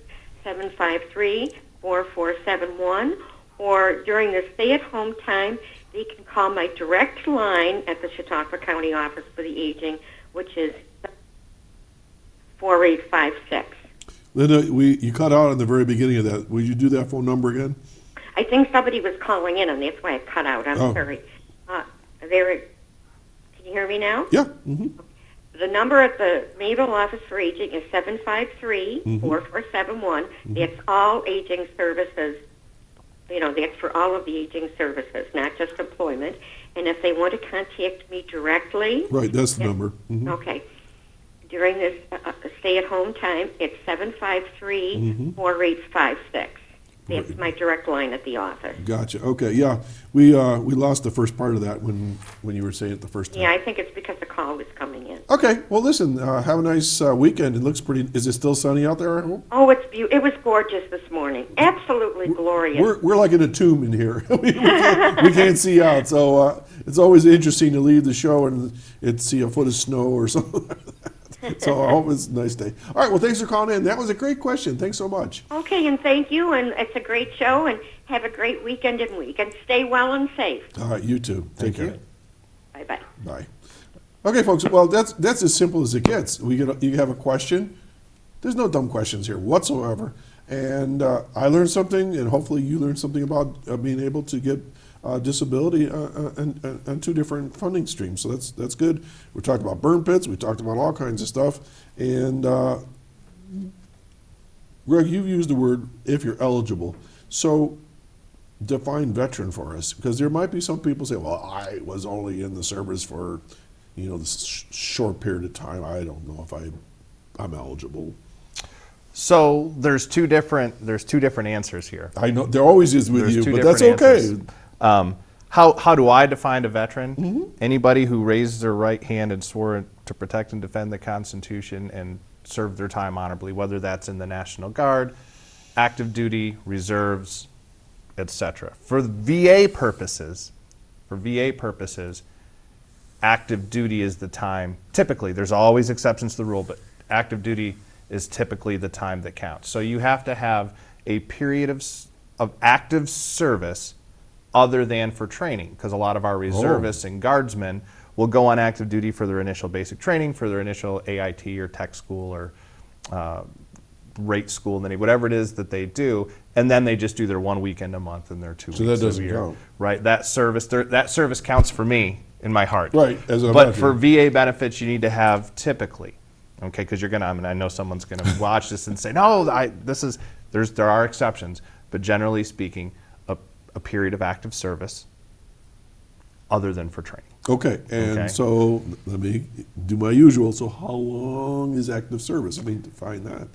753-4471, or during the stay-at-home time, they can call my direct line at the Chautauqua County Office for the Aging, which is 4856. Linda, you cut out at the very beginning of that. Would you do that phone number again? I think somebody was calling in, and that's why I cut out. I'm sorry. Can you hear me now? Yeah. Mm-hmm. The number at the Mayville Office for Aging is 753-4471. That's all aging services. That's for all of the aging services, not just employment. And if they want to contact me directly... Right, that's the number. Mm-hmm. Okay. During this stay-at-home time, it's 753-4856. That's my direct line at the office. Gotcha. Okay, yeah. We lost the first part of that when you were saying it the first time. Yeah, I think it's because the call was coming in. Okay, well, listen, have a nice weekend. It looks pretty... Is it still sunny out there, I hope? Oh, it was gorgeous this morning. Absolutely glorious. We're like in a tomb in here. we can't see out, so it's always interesting to leave the show and see a foot of snow or something like that. So I hope it's a nice day. All right, well, thanks for calling in. That was a great question. Thanks so much. Okay, and thank you, and it's a great show, and have a great weekend and week, and stay well and safe. All right, you too. Take care. Bye-bye. Bye. Okay, folks, well, that's as simple as it gets. You have a question. There's no dumb questions here whatsoever. And I learned something, and hopefully you learned something about being able to get disability and two different funding streams. So that's good. We talked about burn pits. We talked about all kinds of stuff. And Greg, you've used the word if you're eligible. So define veteran for us, because there might be some people say, well, I was only in the service for this short period of time. I don't know if I'm eligible. So there's two different answers here. I know there always is with There's you, two but that's different okay. answers. How do I define a veteran? Mm-hmm. Anybody who raised their right hand and swore to protect and defend the Constitution and served their time honorably, whether that's in the National Guard, active duty, reserves, etc. For VA purposes, active duty is the time. Typically, there's always exceptions to the rule, but active duty is typically the time that counts. So you have to have a period of active service other than for training, because a lot of our reservists and guardsmen will go on active duty for their initial basic training, for their initial AIT or tech school or rate school, and then whatever it is that they do, and then they just do their 1 weekend a month and their 2 weeks So that doesn't a year. count. Right, that service counts for me in my heart. Right, as a but veteran. for VA benefits, you need to have typically, okay, because you're gonna. I mean, I know someone's gonna watch this and say, no, there are exceptions, but generally speaking, a period of active service, other than for training. Okay, and Okay. so let me do my usual. So how long is active service? I mean, define that.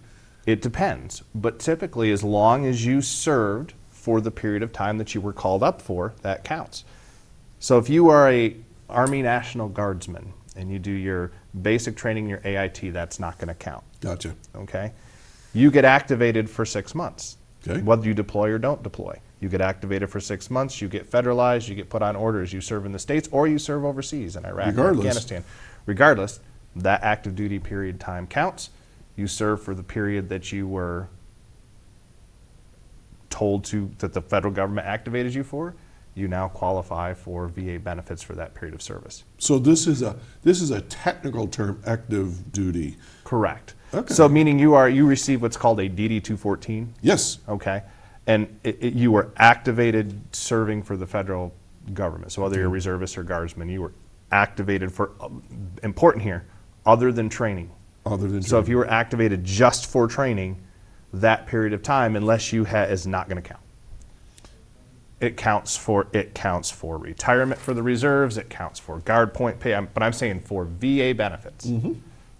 It depends, but typically, as long as you served for the period of time that you were called up for, that counts. So if you are a Army National Guardsman and you do your basic training, your AIT, that's not going to count. Gotcha. Okay, you get activated for 6 months. Okay. Whether you deploy or don't deploy, you get activated for 6 months. You get federalized. You get put on orders. You serve in the States or you serve overseas in Iraq, or Afghanistan. Regardless, that active duty period time counts. You serve for the period that you were told that the federal government activated you for. You now qualify for VA benefits for that period of service. So this is a technical term, active duty. Correct. Okay. So meaning you receive what's called a DD-214. Yes. Okay. And you were activated serving for the federal government. So whether you're a reservist or guardsman, you were activated for, important here, other than training. Other than So if you were activated just for training, that period of time, unless you is not going to count. It counts for retirement for the reserves. It counts for guard point pay. But I'm saying for VA benefits.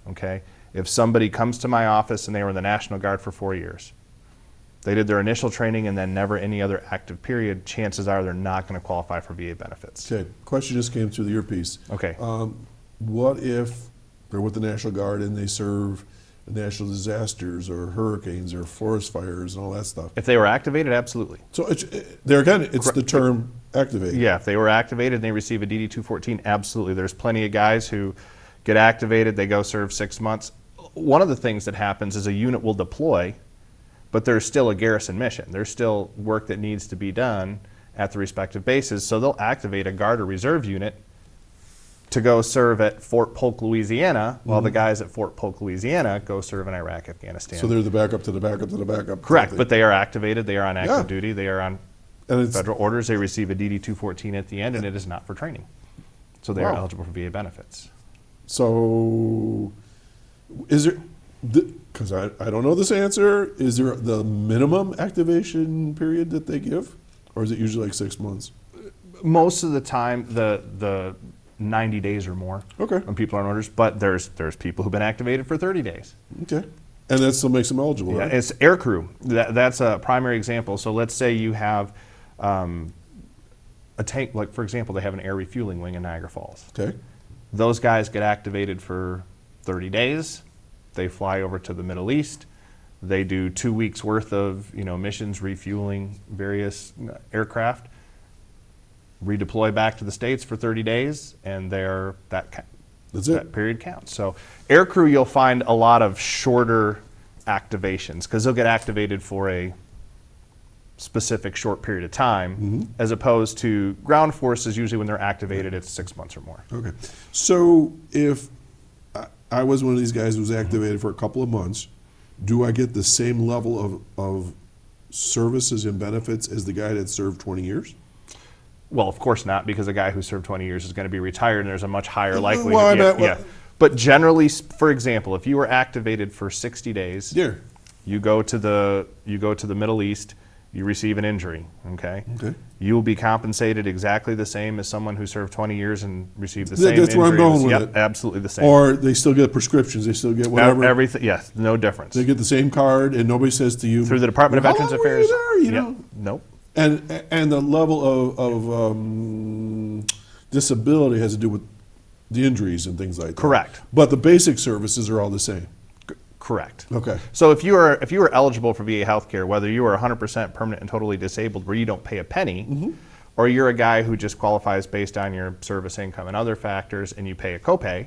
Okay, if somebody comes to my office and they were in the National Guard for 4 years, they did their initial training and then never any other active period, chances are they're not going to qualify for VA benefits. Okay, question just came through the earpiece. Okay. What if they're with the National Guard and they serve national disasters or hurricanes or forest fires and all that stuff? If they were activated, absolutely. So there again, it's the term activated. Yeah, if they were activated and they receive a DD-214, absolutely. There's plenty of guys who get activated, they go serve 6 months. One of the things that happens is a unit will deploy, but there's still a garrison mission. There's still work that needs to be done at the respective bases, so they'll activate a Guard or Reserve unit to go serve at Fort Polk, Louisiana, while the guys at Fort Polk, Louisiana go serve in Iraq, Afghanistan. So they're the backup to the backup to the backup. Correct, but they are activated, they are on active Yeah. duty, they are on And federal orders, they receive a DD-214 at the end, and it is not for training. So they are Wow. eligible for VA benefits. So is there, because I don't know this answer, is there the minimum activation period that they give? Or is it usually like 6 months? Most of the time, the 90 days or more Okay. when people are on orders, but there's people who've been activated for 30 days. Okay. And that still makes them eligible, Yeah, right? it's air crew. That's a primary example. So let's say you have a tank, like for example, they have an air refueling wing in Niagara Falls. Okay. Those guys get activated for 30 days. They fly over to the Middle East. They do 2 weeks worth of missions, refueling various aircraft. Redeploy back to the States for 30 days, and That's it. that period counts. So air crew, you'll find a lot of shorter activations because they'll get activated for a specific short period of time, as opposed to ground forces. Usually when they're activated, it's 6 months or more. Okay. So if I was one of these guys who was activated for a couple of months, do I get the same level of services and benefits as the guy that served 20 years? Well, of course not, because a guy who served 20 years is going to be retired, and there's a much higher likelihood. Well, I yeah, bet- yeah. But generally, for example, if you were activated for 60 days, Yeah. you go to the Middle East, you receive an injury. Okay. Okay. You will be compensated exactly the same as someone who served 20 years and received the Yeah, same that's injury. where I'm going with Yep, it. absolutely the same. Or they still get prescriptions, they still get whatever. Everything. Yes, no difference. They get the same card, and nobody says to you Through the Department of "How Veterans long were Affairs. you there?" You Yep. know? Nope. And the level of disability has to do with the injuries and things like that. Correct. But the basic services are all the same. Correct. Okay. So if you are eligible for VA healthcare, whether you are 100% permanent and totally disabled, where you don't pay a penny, or you're a guy who just qualifies based on your service income and other factors, and you pay a copay,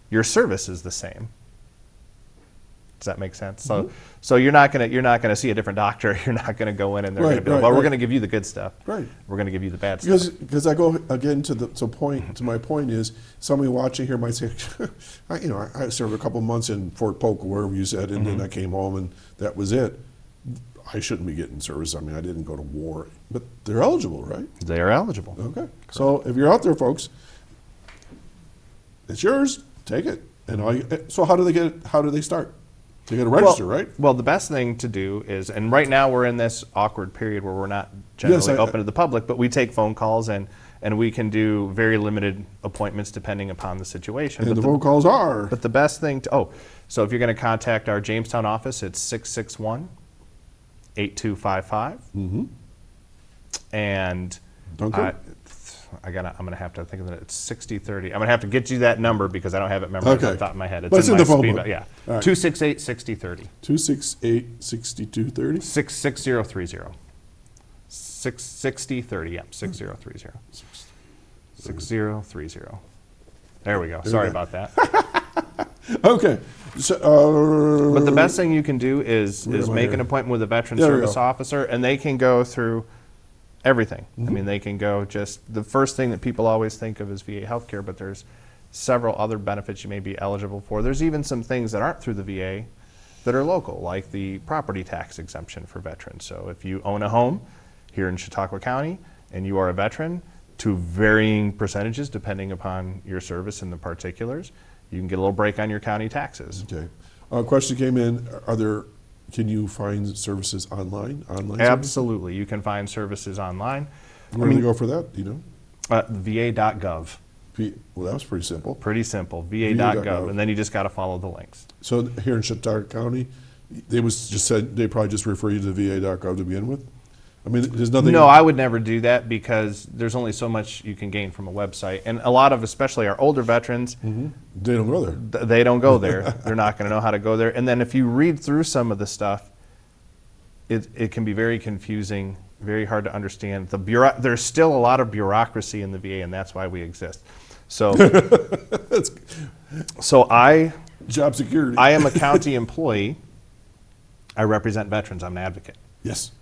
your service is the same. Does that make sense? So you're not gonna see a different doctor. You're not gonna go in and they're Right, gonna be like, right, well, we're right. gonna give you the good stuff. Right. We're gonna give you the bad stuff. Because I go again to my point is somebody watching here might say, I served a couple months in Fort Polk, wherever you said, and then I came home and that was it. I shouldn't be getting service. I mean, I didn't go to war, but they're eligible, right? They are eligible. Okay. So if you're out there, folks, it's yours. Take it. And so how do they start? They got to register, right? Well, the best thing to do is, and right now we're in this awkward period where we're not generally open to the public, but we take phone calls and we can do very limited appointments depending upon the situation. And the phone calls are. But the best thing so if you're going to contact our Jamestown office, it's 661-8255. And Duncan? I'm gonna have to think of it. It's 6030. I'm gonna have to get you that number because I don't have it memorized off the top of my head. But it's in my the phone speed book. Yeah. All right. 268-6030. 268-6230. 6030. 6030. Yep. 6030. 6030. There we go. Sorry about that. Okay. So, But the best thing you can do is am I make here? an appointment with a veteran There we service go. officer, and they can go through everything. I mean, they can go the first thing that people always think of is VA healthcare, but there's several other benefits you may be eligible for. There's even some things that aren't through the VA that are local, like the property tax exemption for veterans. So if you own a home here in Chautauqua County and you are a veteran, to varying percentages depending upon your service and the particulars, you can get a little break on your county taxes. Okay. A question came in, can you find services online? Absolutely. You can find services online. Where do you go for that, do you know? VA.gov. Well, that was pretty simple. Pretty simple, va.gov, and then you just got to follow the links. So here in Chautauqua County, they probably just refer you to va.gov to begin with? I mean, there's nothing... No, I would never do that because there's only so much you can gain from a website. And a lot of, especially our older veterans, They don't go there. They don't go there. They're not going to know how to go there. And then if you read through some of the stuff, it can be very confusing, very hard to understand. There's still a lot of bureaucracy in the VA, and that's why we exist. So, Job security. I am a county employee. I represent veterans. I'm an advocate. Yes.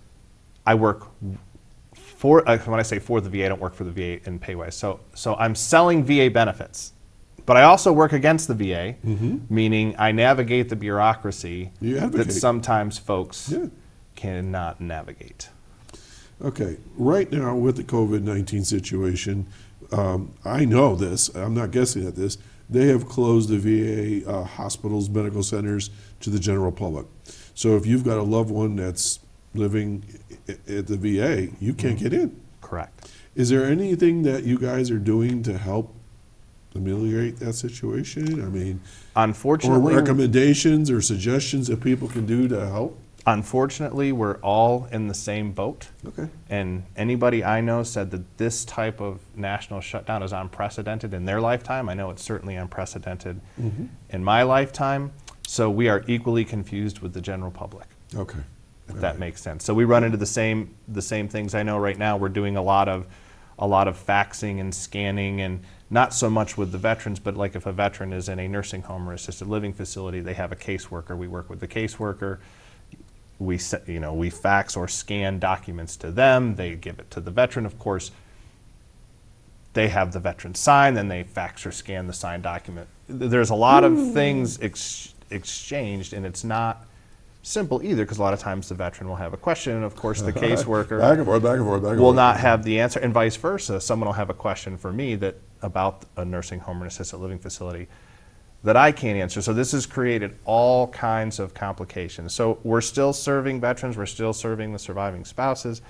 I work for, when I say for the VA, I don't work for the VA in pay-wise. So I'm selling VA benefits. But I also work against the VA, meaning I navigate the bureaucracy that sometimes folks cannot navigate. Okay. Right now, with the COVID-19 situation, I know this, I'm not guessing at this, they have closed the VA hospitals, medical centers to the general public. So if you've got a loved one that's living at the VA, you can't get in. Correct. Is there anything that you guys are doing to help ameliorate that situation? I mean, unfortunately, or recommendations or suggestions that people can do to help? Unfortunately, we're all in the same boat. Okay. And anybody I know said that this type of national shutdown is unprecedented in their lifetime. I know it's certainly unprecedented in my lifetime. So we are equally confused with the general public. Okay. If that makes sense. So we run into the same things. I know right now we're doing a lot of faxing and scanning, and not so much with the veterans, but like if a veteran is in a nursing home or assisted living facility, they have a caseworker. We work with the caseworker. We fax or scan documents to them. They give it to the veteran. Of course, they have the veteran sign, then they fax or scan the signed document. There's a lot of things exchanged, and it's not simple either, because a lot of times the veteran will have a question, and of course the caseworker back and forth, will not have the answer, and vice versa. Someone will have a question for me about a nursing home or an assisted living facility that I can't answer. So this has created all kinds of complications. So we're still serving veterans, we're still serving the surviving spouses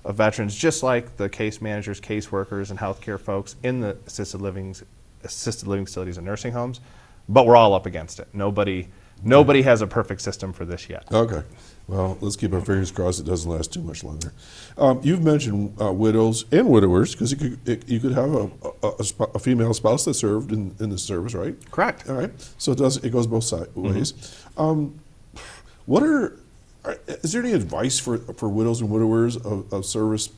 of veterans, just like the case managers, caseworkers, and healthcare folks in the assisted living facilities and nursing homes, but we're all up against it. Nobody has a perfect system for this yet. Okay. Well, let's keep our fingers crossed it doesn't last too much longer. You've mentioned widows and widowers, because you could have a female spouse that served in the service, right? Correct. All right. So it goes both ways. Is there any advice for widows and widowers of service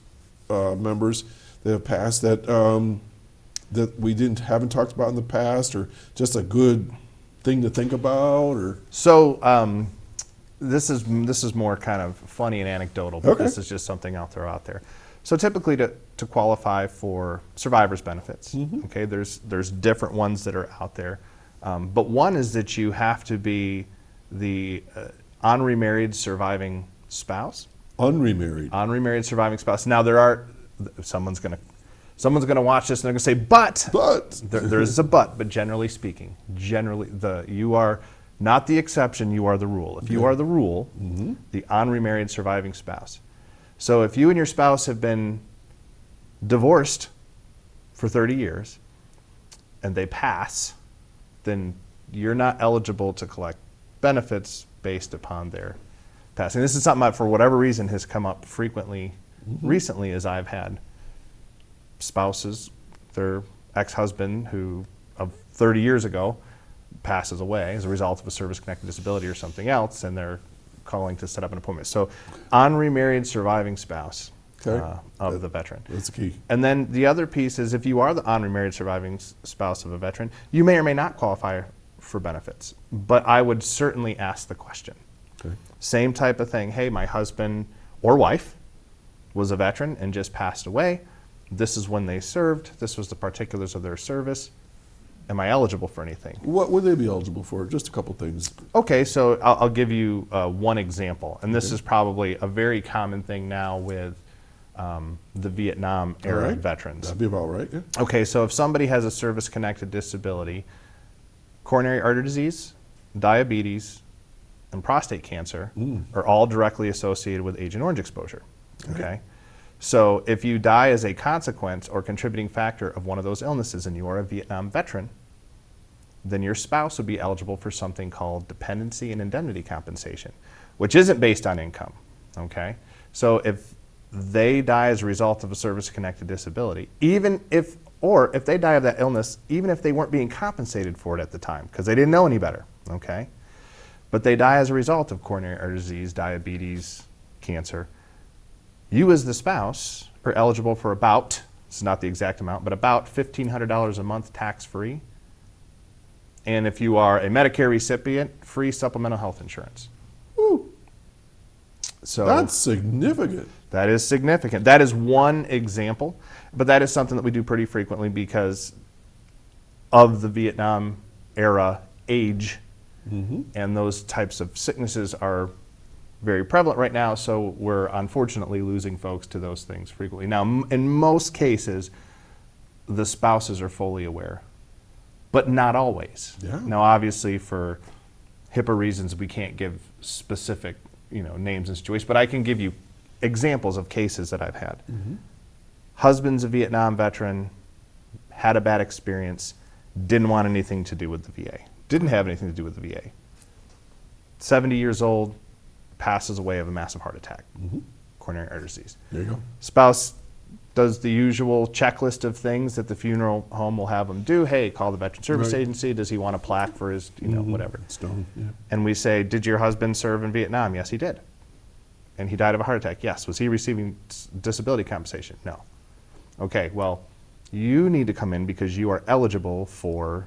members that have passed that we haven't talked about in the past, or just a good thing to think about? Or so this is more kind of funny and anecdotal, but Okay. This is just something I'll throw out there. So typically to qualify for survivor's benefits, okay, there's different ones that are out there, but one is that you have to be the unremarried surviving spouse. Unremarried surviving spouse. Now someone's gonna watch this and they're gonna say, but there's a but generally speaking, you are not the exception, you are the rule. If you are the rule, the unremarried surviving spouse. So if you and your spouse have been divorced for 30 years and they pass, then you're not eligible to collect benefits based upon their passing. This is something that, for whatever reason, has come up frequently recently, as I've had spouses, their ex-husband who of 30 years ago passes away as a result of a service-connected disability or something else, and they're calling to set up an appointment. So unremarried surviving spouse of the veteran. That's the key. And then the other piece is, if you are the unremarried surviving spouse of a veteran, you may or may not qualify for benefits, but I would certainly ask the question. Okay. Same type of thing. Hey, my husband or wife was a veteran and just passed away. This is when they served. This was the particulars of their service. Am I eligible for anything? What would they be eligible for? Just a couple things. Okay, so I'll give you one example, and this is probably a very common thing now with the Vietnam era veterans. That'd be about right, yeah. Okay, so if somebody has a service-connected disability, coronary artery disease, diabetes, and prostate cancer are all directly associated with Agent Orange exposure. Okay? So if you die as a consequence or contributing factor of one of those illnesses and you are a Vietnam veteran, then your spouse would be eligible for something called dependency and indemnity compensation, which isn't based on income. Okay? So if they die as a result of a service-connected disability, or if they die of that illness, even if they weren't being compensated for it at the time, because they didn't know any better, okay? But they die as a result of coronary artery disease, diabetes, cancer, you as the spouse are eligible for about, it's not the exact amount, but about $1,500 a month tax-free. And if you are a Medicare recipient, free supplemental health insurance. Woo. So That's significant. that is significant. That is one example, but that is something that we do pretty frequently because of the Vietnam era age, and those types of sicknesses are very prevalent right now, so we're unfortunately losing folks to those things frequently. Now, in most cases, the spouses are fully aware, but not always. Yeah. Now, obviously, for HIPAA reasons, we can't give specific, names and situations, but I can give you examples of cases that I've had. Husband's a Vietnam veteran, had a bad experience, didn't want anything to do with the VA. Didn't have anything to do with the VA. 70 years old, passes away of a massive heart attack, coronary artery disease. There you go. Spouse does the usual checklist of things that the funeral home will have them do. Hey, call the Veteran Service Right. Agency. Does he want a plaque for his, whatever? Stone. Yeah. And we say, did your husband serve in Vietnam? Yes, he did. And he died of a heart attack? Yes. Was he receiving disability compensation? No. Okay, well, you need to come in because you are eligible for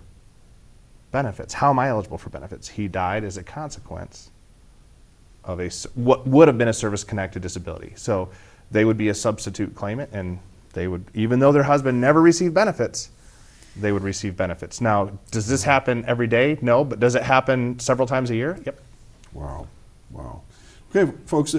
benefits. How am I eligible for benefits? He died as a consequence of what would have been a service-connected disability. So they would be a substitute claimant, and they would, even though their husband never received benefits, they would receive benefits. Now, does this happen every day? No, but does it happen several times a year? Yep. Wow. Wow. Okay, folks,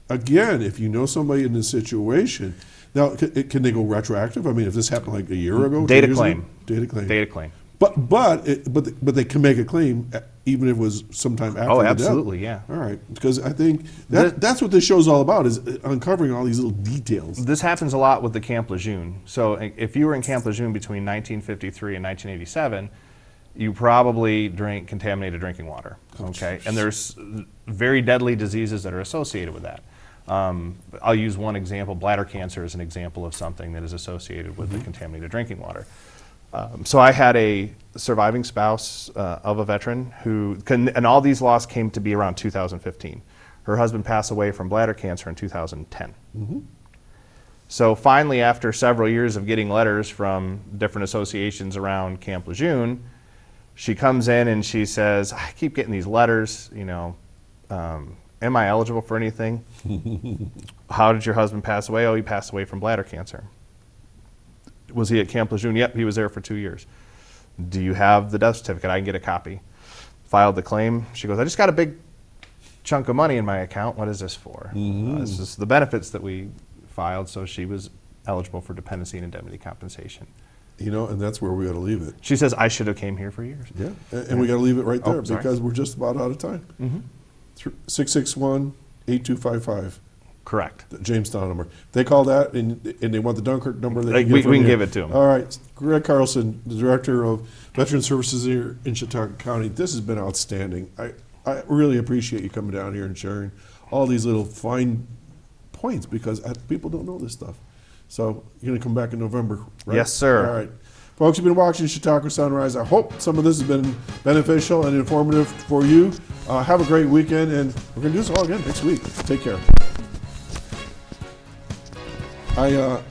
again, if you know somebody in this situation, now, can they go retroactive? I mean, if this happened like a year ago? Data 2 years claim. ago? Data claim. Data claim. But they can make a claim even if it was sometime after the death. Absolutely, yeah. All right, because I think that's what this show's all about, is uncovering all these little details. This happens a lot with the Camp Lejeune. So if you were in Camp Lejeune between 1953 and 1987, you probably drank contaminated drinking water, okay? And there's very deadly diseases that are associated with that. I'll use one example. Bladder cancer is an example of something that is associated with the contaminated drinking water. So I had a surviving spouse of a veteran and all these laws came to be around 2015. Her husband passed away from bladder cancer in 2010. So finally, after several years of getting letters from different associations around Camp Lejeune, she comes in and she says, I keep getting these letters, am I eligible for anything? How did your husband pass away? Oh, he passed away from bladder cancer. Was he at Camp Lejeune? Yep, he was there for 2 years. Do you have the death certificate? I can get a copy. Filed the claim. She goes, I just got a big chunk of money in my account. What is this for? This is the benefits that we filed, so she was eligible for dependency and indemnity compensation. And that's where we got to leave it. She says, I should have came here for years. Yeah, and we got to leave it right there sorry. because we're just about out of time. 661-8255. Correct. The Jamestown number. They call that, and they want the Dunkirk number. We can give it to them. All right. Greg Carlson, the Director of Veteran Services here in Chautauqua County. This has been outstanding. I really appreciate you coming down here and sharing all these little fine points because people don't know this stuff. So you're going to come back in November, right? Yes, sir. All right. Folks, you've been watching Chautauqua Sunrise. I hope some of this has been beneficial and informative for you. Have a great weekend, and we're going to do this all again next week. Take care. I